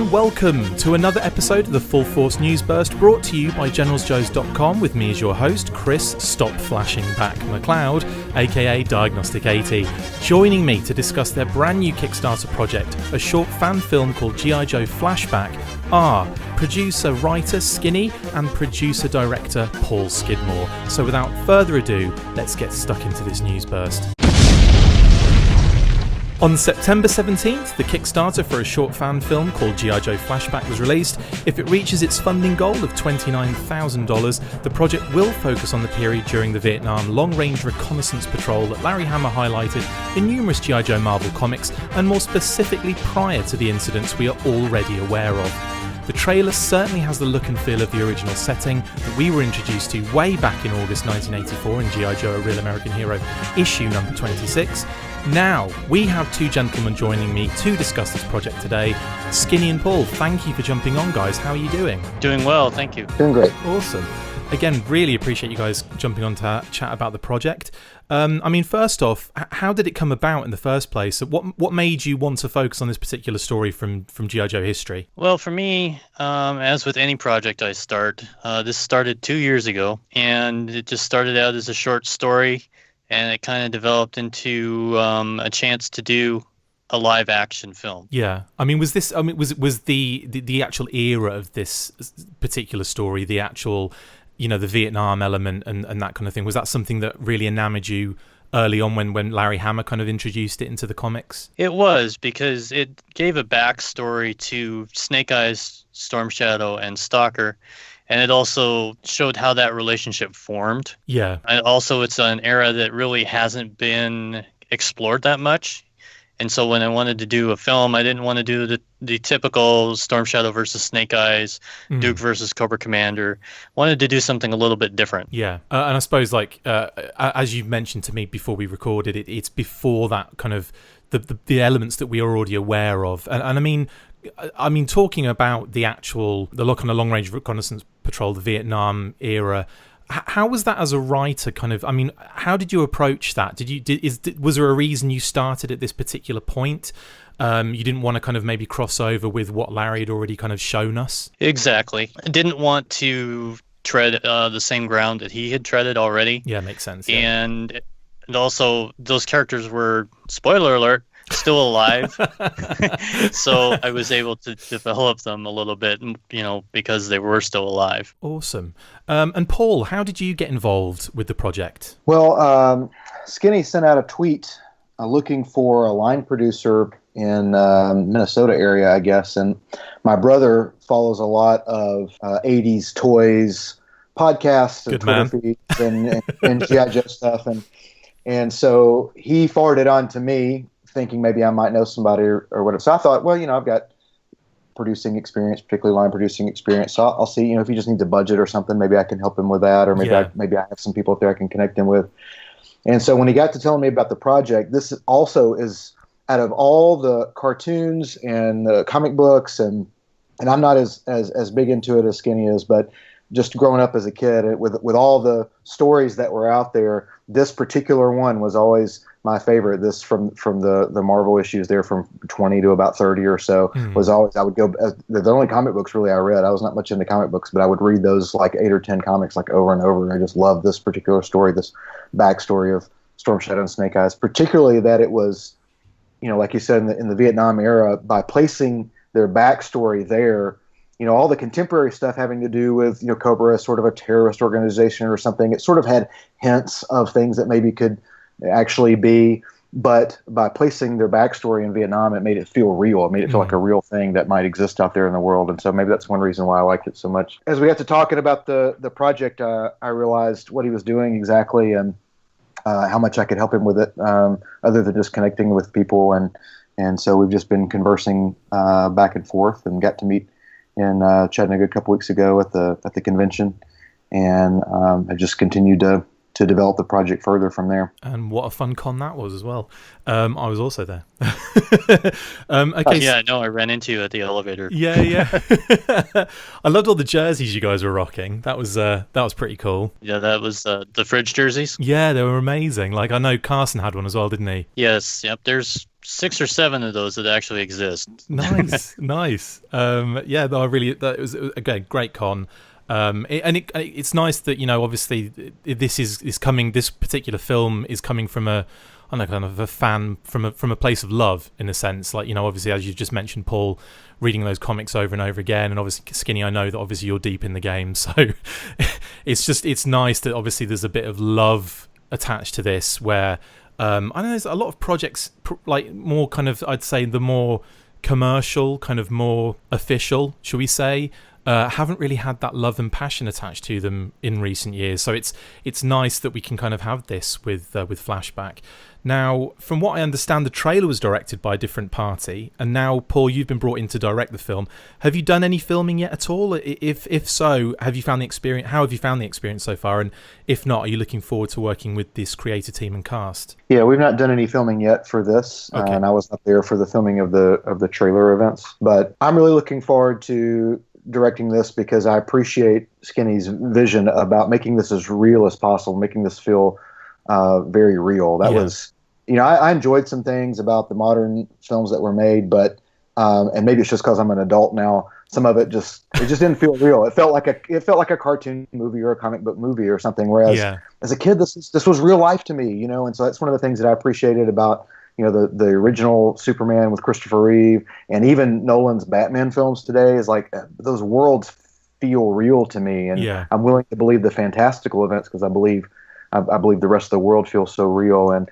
and welcome to another episode of the Full Force News Burst, brought to you by GeneralsJoes.com with me as your host, Chris Stop Flashing Back McLeod, aka Diagnostic 80. Joining me to discuss their brand new Kickstarter project, a short fan film called G.I. Joe Flashback, are producer, writer Skinny and producer, director Paul Skidmore. So without further ado, let's get stuck into this news burst. On September 17th, the Kickstarter for a short fan film called G.I. Joe Flashback was released. If it reaches its funding goal of $29,000, the project will focus on the period during the Vietnam Long-Range Reconnaissance Patrol that Larry Hama highlighted in numerous G.I. Joe Marvel comics, and more specifically prior to the incidents we are already aware of. The trailer certainly has the look and feel of the original setting that we were introduced to way back in August 1984 in G.I. Joe, A Real American Hero, issue number 26. Now, we have two gentlemen joining me to discuss this project today. Skinny and Paul, thank you for jumping on, guys. How are you doing? Doing well, thank you. Doing great. Awesome. Again, really appreciate you guys jumping on to chat about the project. First off, how did it come about in the first place? What made you want to focus on this particular story from G.I. Joe history? Well, for me, as with any project I start, this started 2 years ago, and it just started out as a short story, and it kind of developed into a chance to do a live action film. Yeah, was the actual era of this particular story, the actual, the Vietnam element and that kind of thing, was that something that really enamored you early on when Larry Hama kind of introduced it into the comics? It was, because it gave a backstory to Snake Eyes, Storm Shadow, and Stalker, and it also showed how that relationship formed. Yeah. And also, it's an era that really hasn't been explored that much. And so when I wanted to do a film, I didn't want to do the typical Storm Shadow versus Snake Eyes, Duke versus Cobra Commander. Wanted to do something a little bit different. Yeah, and I suppose, as you've mentioned to me before we recorded, it's before that kind of the elements that we are already aware of. And I mean, talking about the look on the Long Range Reconnaissance Patrol, the Vietnam era. How was that as a writer? How did you approach that? Was there a reason you started at this particular point? You didn't want to kind of maybe cross over with what Larry had already kind of shown us? Exactly. I didn't want to tread the same ground that he had treaded already. Yeah, makes sense. Yeah. And also, those characters were, spoiler alert, still alive. So I was able to develop them a little bit, because they were still alive. Awesome. And Paul, how did you get involved with the project? Well, Skinny sent out a tweet looking for a line producer in Minnesota area, I guess. And my brother follows a lot of 80s toys podcasts and Twitter feeds and G.I. Joe stuff. And so he forwarded it on to me, thinking maybe I might know somebody or whatever. So I thought, well, I've got producing experience, particularly line producing experience. So I'll see, if he just needs a budget or something, maybe I can help him with that, or maybe I have some people up there I can connect him with. And so when he got to telling me about the project, this also is out of all the cartoons and the comic books, and I'm not as big into it as Skinny is, but just growing up as a kid with all the stories that were out there, this particular one was always my favorite. This from the Marvel issues there from 20 to about 30 or so was always, I would go, the only comic books really I read. I was not much into comic books, but I would read those like 8 or 10 comics like over and over. And I just loved this particular story, this backstory of Storm Shadow and Snake Eyes, particularly that it was, like you said, in the Vietnam era, by placing their backstory there, all the contemporary stuff having to do with, Cobra as sort of a terrorist organization or something, it sort of had hints of things that maybe could actually be, but by placing their backstory in Vietnam, it made it feel real. It made it feel like a real thing that might exist out there in the world. And so maybe that's one reason why I liked it so much. As we got to talking about the project, I realized what he was doing exactly and how much I could help him with it, other than just connecting with people. And so we've just been conversing back and forth, and got to meet in Chattanooga a couple weeks ago at the convention, and I've just continued to develop the project further from there. And what a fun con that was as well. I was also there. Okay. Yeah, no, I ran into you at the elevator. Yeah. I loved all the jerseys you guys were rocking. That was pretty cool. Yeah, that was the fridge jerseys. Yeah, they were amazing. Like, I know Carson had one as well, didn't he? Yes. Yep. There's 6 or 7 of those that actually exist. Nice, nice. Yeah, no, that was again great con. It's nice that, you know, obviously this is coming. This particular film is coming from I don't know, kind of a fan from a place of love, in a sense. Like, you know, obviously, as you just mentioned, Paul, reading those comics over and over again, and obviously Skinny, I know that obviously you're deep in the game, so it's nice that obviously there's a bit of love attached to this, where I know there's a lot of projects like more kind of, I'd say, the more commercial, kind of more official, shall we say, haven't really had that love and passion attached to them in recent years. So it's nice that we can kind of have this with Flashback. Now, from what I understand, the trailer was directed by a different party, and now, Paul, you've been brought in to direct the film. Have you done any filming yet at all? If so, have you found the experience? How have you found the experience so far? And if not, are you looking forward to working with this creative team and cast? Yeah, we've not done any filming yet for this, Okay. and I was not there for the filming of the trailer events. But I'm really looking forward to directing this because I appreciate Skinny's vision about making this as real as possible, making this feel very real. That was, you know, I enjoyed some things about the modern films that were made, but and maybe it's just because I'm an adult now. Some of it just didn't feel real. It felt like a cartoon movie or a comic book movie or something. Whereas as a kid, this was real life to me, you know. And so that's one of the things that I appreciated about, you know, the original Superman with Christopher Reeve, and even Nolan's Batman films today, is like those worlds feel real to me, and I'm willing to believe the fantastical events because I believe the rest of the world feels so real. And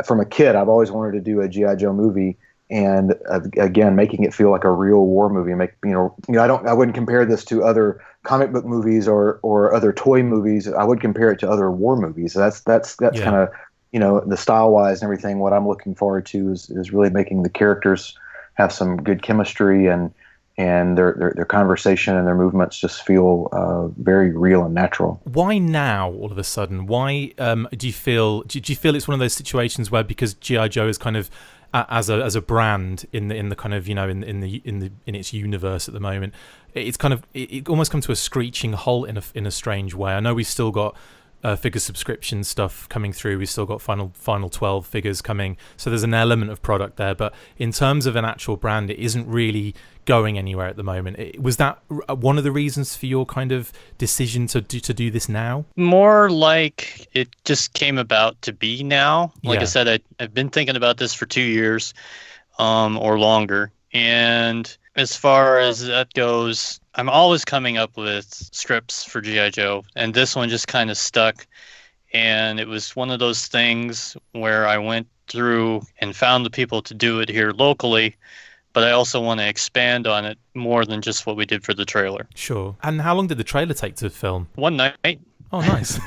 from a kid, I've always wanted to do a G.I. Joe movie, and again, making it feel like a real war movie. I wouldn't compare this to other comic book movies or other toy movies. I would compare it to other war movies. That's kind of, you know, the style wise and everything. What I'm looking forward to is really making the characters have some good chemistry, and their conversation and their movements just feel very real and natural. Why now, all of a sudden? Why do you feel it's one of those situations where, because G.I. Joe is kind of as a brand in the kind of, you know, in its universe at the moment, it's kind of it almost come to a screeching halt in a strange way. I know we've still got figure subscription stuff coming through. We've still got final 12 figures coming, so there's an element of product there, but in terms of an actual brand, it isn't really going anywhere at the moment. Was that one of the reasons for your kind of decision to do this now? More like it just came about to be now. Like I said, I've been thinking about this for 2 years or longer, and as far as that goes, I'm always coming up with scripts for G.I. Joe, and this one just kind of stuck. And it was one of those things where I went through and found the people to do it here locally, but I also want to expand on it more than just what we did for the trailer. Sure. And how long did the trailer take to film? One night. Oh, nice.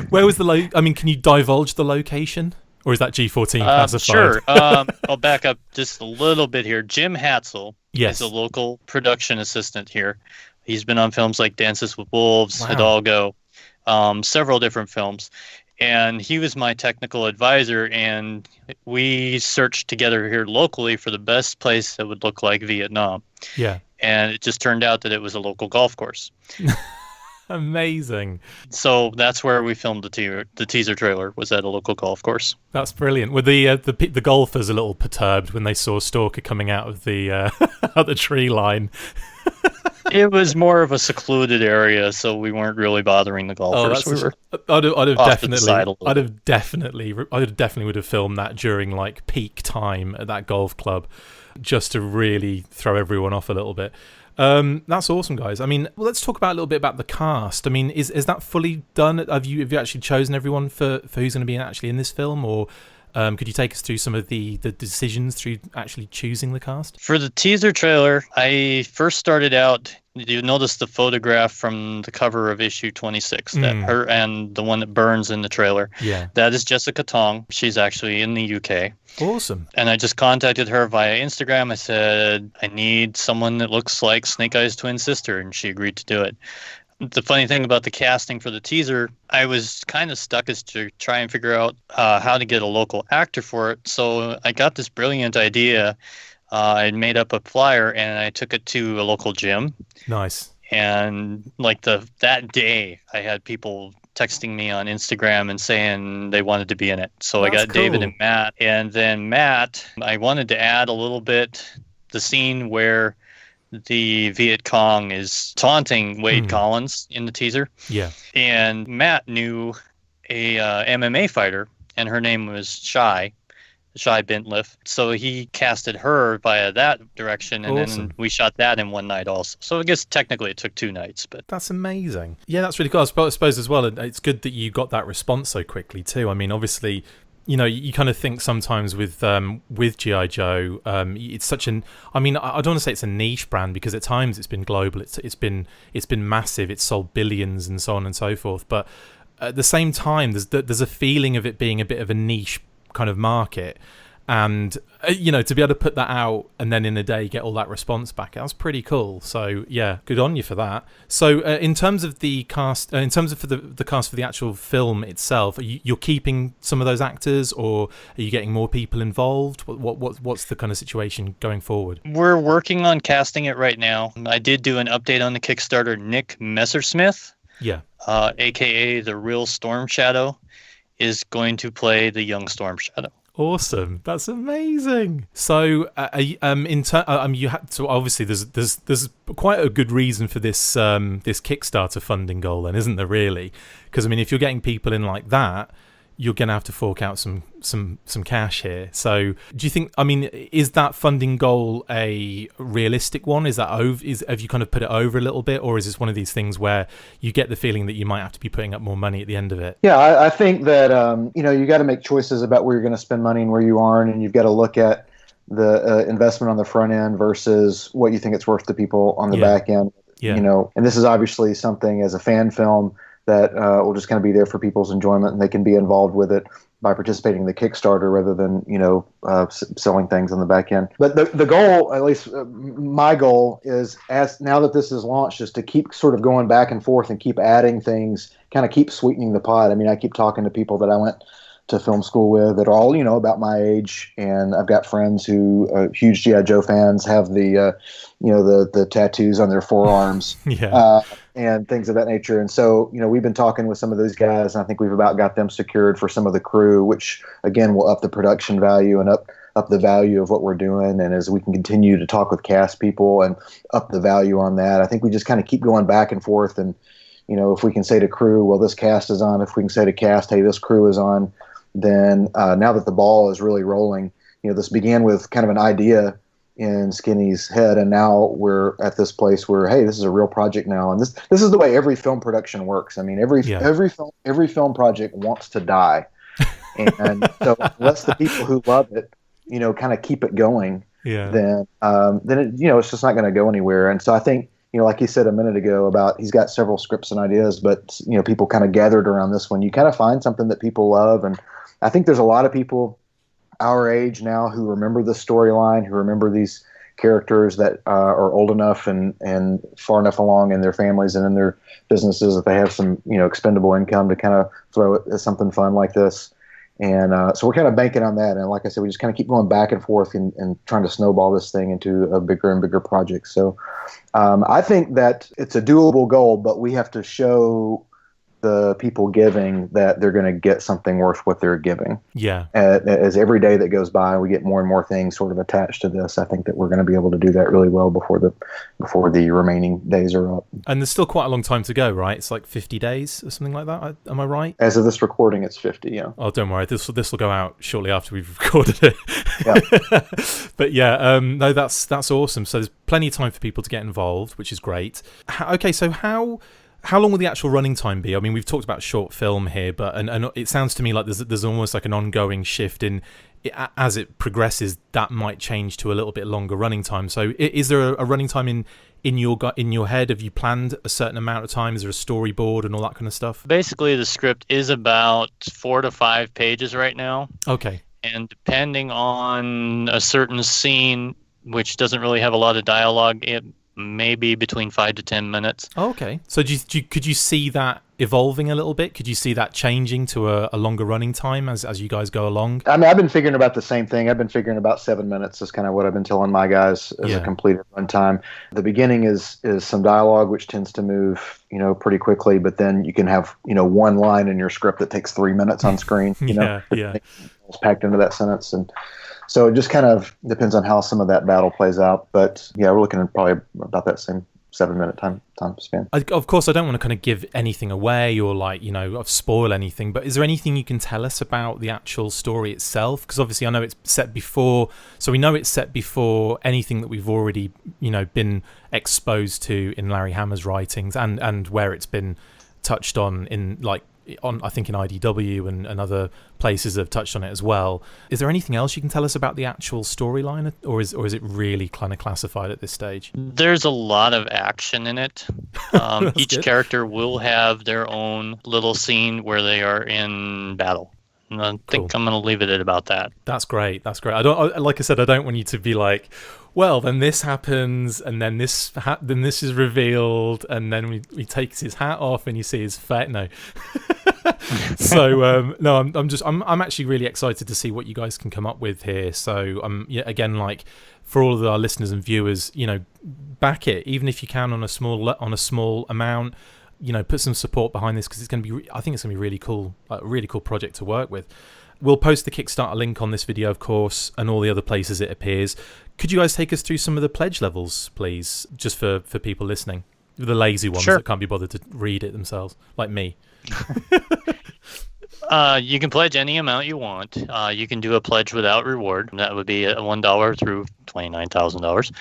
Where was can you divulge the location? Or is that G14 classified? Sure. I'll back up just a little bit here. Jim Hatzel is a local production assistant here. He's been on films like Dances with Wolves, Hidalgo, several different films. And he was my technical advisor, and we searched together here locally for the best place that would look like Vietnam. Yeah. And it just turned out that it was a local golf course. Amazing. So that's where we filmed the teaser trailer, was at a local golf course. That's brilliant. Were the golfers a little perturbed when they saw Stalker coming out of the out the tree line? It was more of a secluded area, so we weren't really bothering the golfers. I'd have definitely would have filmed that during like peak time at that golf club, just to really throw everyone off a little bit. That's awesome, guys. I mean, let's talk about a little bit about the cast. I mean, is that fully done? Have you actually chosen everyone for who's going to be actually in this film, or could you take us through some of the decisions through actually choosing the cast? For the teaser trailer, I first started out. You notice the photograph from the cover of issue 26, that her and the one that burns in the trailer. Yeah, that is Jessica Tong. She's actually in the UK. Awesome. And I just contacted her via Instagram. I said, I need someone that looks like Snake Eye's twin sister, and she agreed to do it. The funny thing about the casting for the teaser, I was kind of stuck as to try and figure out how to get a local actor for it. So I got this brilliant idea. I made up a flyer and I took it to a local gym. Nice. And like that day, I had people texting me on Instagram and saying they wanted to be in it. So I That's got David cool. and Matt. And then Matt, I wanted to add a little bit the scene where the Viet Cong is taunting Wade Collins in the teaser. Yeah. And Matt knew a MMA fighter, and her name was Shy Bentliff. So he casted her via that direction, and Awesome. then we shot that in one night also. So I guess technically it took 2 nights, but That's amazing. Yeah, that's really cool. I suppose as well, it's good that you got that response so quickly too. I mean, obviously, you know, you kind of think sometimes with G.I. Joe, it's such an. I mean, I don't want to say it's a niche brand because at times it's been global. It's been massive. It's sold billions and so on and so forth. But at the same time, there's a feeling of it being a bit of a niche kind of market. And, you know, to be able to put that out and then in a day get all that response back, that was pretty cool. So, yeah, good on you for that. So, in terms of the cast, in terms of the cast for the actual film itself, you're keeping some of those actors, or are you getting more people involved? What's the kind of situation going forward? we're working on casting it right now. I did do an update on the Kickstarter. Nick Messersmith, Yeah. aka the real Storm Shadow, is going to play the young Storm Shadow. Awesome! That's amazing. So, you had so obviously there's quite a good reason for this this Kickstarter funding goal, then, isn't there? Really, because I mean, if you're getting people in like that, you're going to have to fork out some cash here. So, do you think? I mean, is that funding goal a realistic one? Is that over? Have you kind of put it over a little bit, or is this one of these things where you get the feeling that you might have to be putting up more money at the end of it? Yeah, I think that you know, you got to make choices about where you're going to spend money and where you aren't, and you've got to look at the investment on the front end versus what you think it's worth to people on the back end. Yeah. You know, and this is obviously something as a fan film that will just kind of be there for people's enjoyment, and they can be involved with it by participating in the Kickstarter rather than, you know, selling things on the back end. But the goal, at least my goal, is as now that this is launched, is to keep sort of going back and forth and keep adding things, kind of keep sweetening the pot. I mean, I keep talking to people that I went to film school with that are all, you know, about my age, and I've got friends who huge G.I. Joe fans, have the you know, the tattoos on their forearms. Yeah. And things of that nature. And so, you know, we've been talking with some of those guys, and I think we've about got them secured for some of the crew, which again will up the production value and up the value of what we're doing. And as we can continue to talk with cast people and up the value on that, I think we just kind of keep going back and forth. And, you know, if we can say to crew, well, this cast is on, if we can say to cast, hey, this crew is on, then now that the ball is really rolling, you know, this began with kind of an idea in Skinny's head, and now we're at this place where, hey, this is a real project now, and this is the way every film production works. I mean, every film project wants to die, and so unless the people who love it, you know, kind of keep it going, then it, you know, it's just not going to go anywhere. And so I think, you know, like you said a minute ago about he's got several scripts and ideas, but, you know, people kind of gathered around this one. You kind of find something that people love, and I think there's a lot of people our age now who remember the storyline, who remember these characters that are old enough and far enough along in their families and in their businesses that they have some, you know, expendable income to kind of throw at something fun like this. And so we're kind of banking on that. And like I said, we just kind of keep going back and forth and trying to snowball this thing into a bigger and bigger project. So I think that it's a doable goal, but we have to show the people giving that they're going to get something worth what they're giving. Yeah. As every day that goes by, we get more and more things sort of attached to this. I think that we're going to be able to do that really well before the remaining days are up. And there's still quite a long time to go, right? It's like 50 days or something like that. Am I right? As of this recording, it's 50. Yeah. Oh, don't worry. This will go out shortly after we've recorded it. Yeah. But yeah, no, that's awesome. So there's plenty of time for people to get involved, which is great. Okay, so how long will the actual running time be? I mean, we've talked about short film here, but and it sounds to me like there's almost like an ongoing shift in as it progresses. That might change to a little bit longer running time. So, is there a running time in your head? Have you planned a certain amount of time? Is there a storyboard and all that kind of stuff? Basically, the script is about 4 to 5 pages right now. Okay. And depending on a certain scene, which doesn't really have a lot of dialogue, it maybe between 5 to 10 minutes. Oh, okay. So could you see that evolving a little bit? Could you see that changing to a longer running time as you guys go along? I mean, I've been figuring about the same thing. I've been figuring about 7 minutes is kind of what I've been telling my guys as a completed runtime. The beginning is some dialogue, which tends to move, pretty quickly, but then you can have, one line in your script that takes 3 minutes on screen, it's packed into that sentence. And so it just kind of depends on how some of that battle plays out. But yeah, we're looking at probably about that same 7-minute time span. Of course, I don't want to kind of give anything away or spoil anything, but is there anything you can tell us about the actual story itself? Because obviously I know it's set before, so we know it's set before anything that we've already, been exposed to in Larry Hammer's writings and where it's been touched on I think in IDW and other places have touched on it as well. Is there anything else you can tell us about the actual storyline, or is it really kind of classified at this stage? There's a lot of action in it. Each character will have their own little scene where they are in battle. And I think I'm going to leave it at about that. That's great. Like I said, I don't want you to be like, well, then this happens, and then this is revealed, and then he takes his hat off, and you see his face. No. So no, I'm actually really excited to see what you guys can come up with here. So again, like for all of our listeners and viewers, back it, even if you can on a small amount. Put some support behind this, because I think it's going to be really cool, a really cool project to work with. We'll post the Kickstarter link on this video, of course, and all the other places it appears. Could you guys take us through some of the pledge levels, please, just for people listening? The lazy ones that can't be bothered to read it themselves, like me. You can pledge any amount you want. You can do a pledge without reward. That would be $1 through $29,000.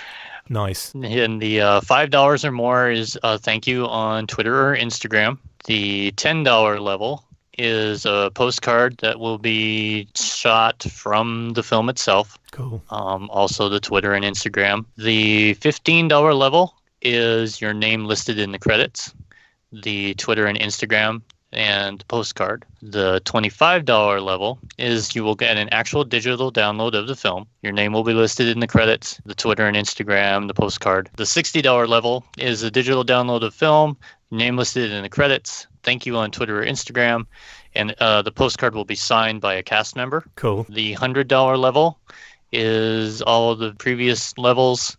Nice. And the $5 or more is thank you on Twitter or Instagram. The $10 level is a postcard that will be shot from the film itself. Cool. Also the Twitter and Instagram. The $15 level is your name listed in the credits, the Twitter and Instagram, and postcard. The $25 level is you will get an actual digital download of the film. Your name will be listed in the credits, the Twitter and Instagram, the postcard. The $60 level is a digital download of film, name listed in the credits, thank you on Twitter or Instagram, and the postcard will be signed by a cast member. Cool. The $100 level is all of the previous levels,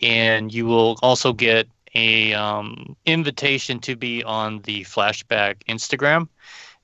and you will also get a invitation to be on the Flashback Instagram,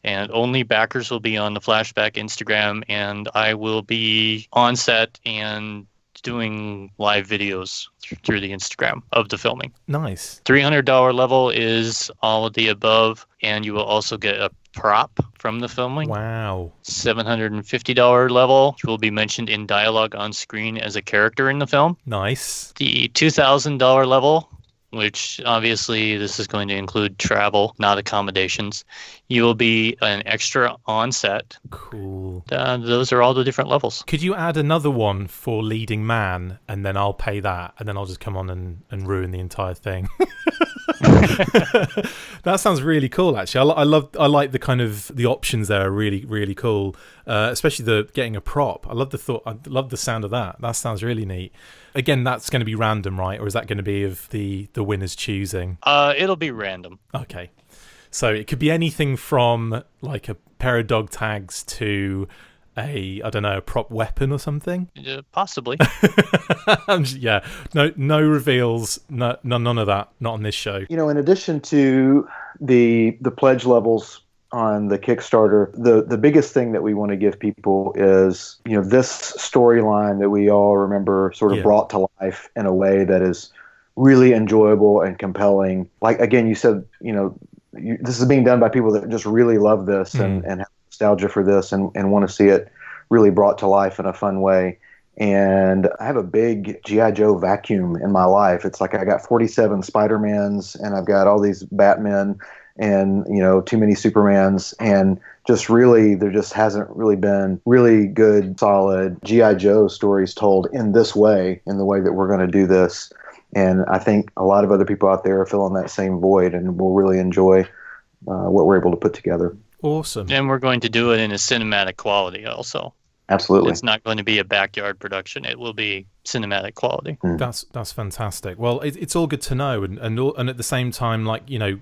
and only backers will be on the Flashback Instagram, and I will be on set and doing live videos through the Instagram of the filming. Nice. $300 level is all of the above, and you will also get a prop from the filming. Wow. $750 level will be mentioned in dialogue on screen as a character in the film. Nice. The $2,000 level, which obviously this is going to include travel, not accommodations. You will be an extra on set. Cool. Those are all the different levels. Could you add another one for leading man, and then I'll pay that, and then I'll just come on and ruin the entire thing? That sounds really cool, actually. I like the kind of the options there are really, really cool. Especially the getting a prop. I love the sound of that. That sounds really neat. Again, that's going to be random, right? Or is that going to be of the winner's choosing? It'll be random. Okay. So it could be anything from like a pair of dog tags to a prop weapon or something. Possibly. Yeah. No reveals. None of that. Not on this show. In addition to the pledge levels on the Kickstarter, the biggest thing that we want to give people is, this storyline that we all remember sort of brought to life in a way that is really enjoyable and compelling. Like, again, you said, this is being done by people that just really love this and have nostalgia for this and want to see it really brought to life in a fun way. And I have a big G.I. Joe vacuum in my life. It's like I got 47 Spider-Mans and I've got all these Batmen and, too many Supermans, and just really, there just hasn't really been really good, solid G.I. Joe stories told in this way, in the way that we're going to do this. And I think a lot of other people out there are filling that same void and will really enjoy what we're able to put together. Awesome. And we're going to do it in a cinematic quality also. Absolutely. It's not going to be a backyard production. It will be cinematic quality. That's fantastic. Well, it's all good to know, and at the same time, like, you know,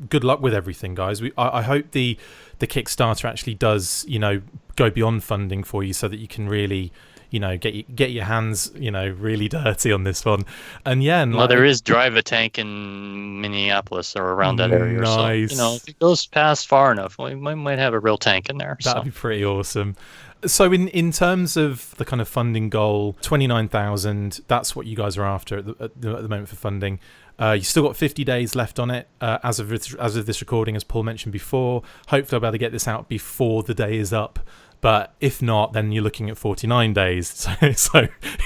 good luck with everything, guys. I hope the Kickstarter actually does, you know, go beyond funding for you, so that you can really, you know, get your hands, you know, really dirty on this one. And yeah, and well, there is Drive a Tank in Minneapolis or around that area. Nice. So, you know, if it goes past far enough, we might have a real tank in there. That'd be pretty awesome. So in terms of the kind of funding goal, 29,000, that's what you guys are after at the moment for funding. You still got 50 days left on it as of this recording, as Paul mentioned before. Hopefully I'll be able to get this out before the day is up. But if not, then you're looking at 49 days. So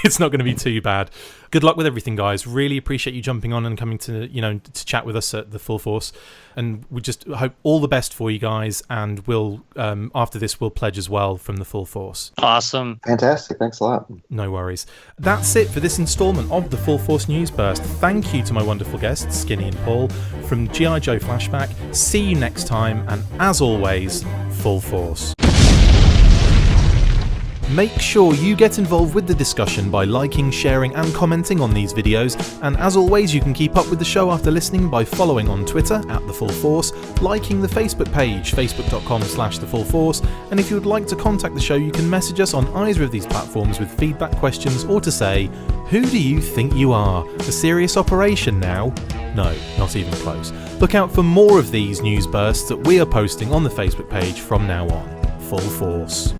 it's not going to be too bad. Good luck with everything, guys. Really appreciate you jumping on and coming to chat with us at the Full Force. And we just hope all the best for you guys. And we'll after this, we'll pledge as well from the Full Force. Awesome. Fantastic. Thanks a lot. No worries. That's it for this installment of the Full Force News Burst. Thank you to my wonderful guests, Skinny and Paul, from G.I. Joe Flashback. See you next time. And as always, Full Force. Make sure you get involved with the discussion by liking, sharing and commenting on these videos, and as always you can keep up with the show after listening by following on Twitter at The Full Force, liking the Facebook page, facebook.com/TheFullForce, and if you would like to contact the show you can message us on either of these platforms with feedback, questions, or to say, who do you think you are? A serious operation now? No, not even close. Look out for more of these news bursts that we are posting on the Facebook page from now on. Full Force.